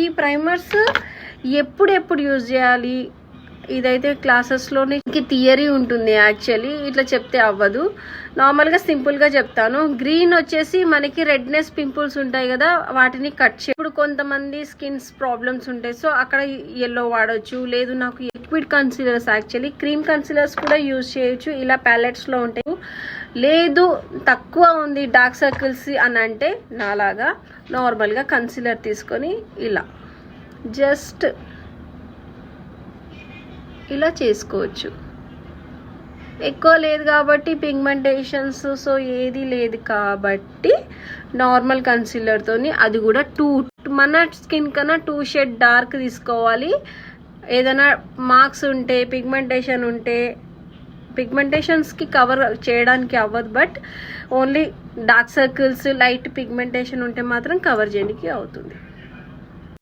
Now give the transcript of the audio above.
ఈ ప్రైమర్స్ ఎప్పుడు యూజ్ చేయాలి, ఇదైతే క్లాసెస్లోనే థియరీ ఉంటుంది. యాక్చువల్లీ ఇట్లా చెప్తే అవ్వదు, నార్మల్గా సింపుల్గా చెప్తాను. గ్రీన్ వచ్చేసి మనకి రెడ్నెస్ పింపుల్స్ ఉంటాయి కదా, వాటిని కట్ చే. ఇప్పుడు కొంతమంది స్కిన్స్ ప్రాబ్లమ్స్ ఉంటాయి, సో అక్కడ ఎల్లో వాడచ్చు. లేదు నాకు liquid concealers, actually cream concealers కూడా యూజ్ చేయొచ్చు, ఇలా ప్యాలెట్స్లో ఉంటాయి. లేదు తక్కువ ఉంది డార్క్ సర్కిల్స్ అని అంటే నాలాగా నార్మల్గా కన్సీలర్ తీసుకొని ఇలా జస్ట్ ఇలా చేసుకోవచ్చు. ఎక్కువ లేదు కాబట్టి పిగ్మెంటేషన్స్, సో ఏది లేదు కాబట్టి నార్మల్ కన్సీలర్తోని, అది కూడా మన స్కిన్ కన్నా 2 షేడ్ డార్క్ తీసుకోవాలి. ఏదైనా మార్క్స్ ఉంటే, పిగ్మెంటేషన్ ఉంటే, పిగ్మెంటేషన్స్కి కవర్ చేయడానికి అవ్వదు, but only dark circles, light pigmentation ఉంటే మాత్రం కవర్ చేయడానికి అవుతుంది.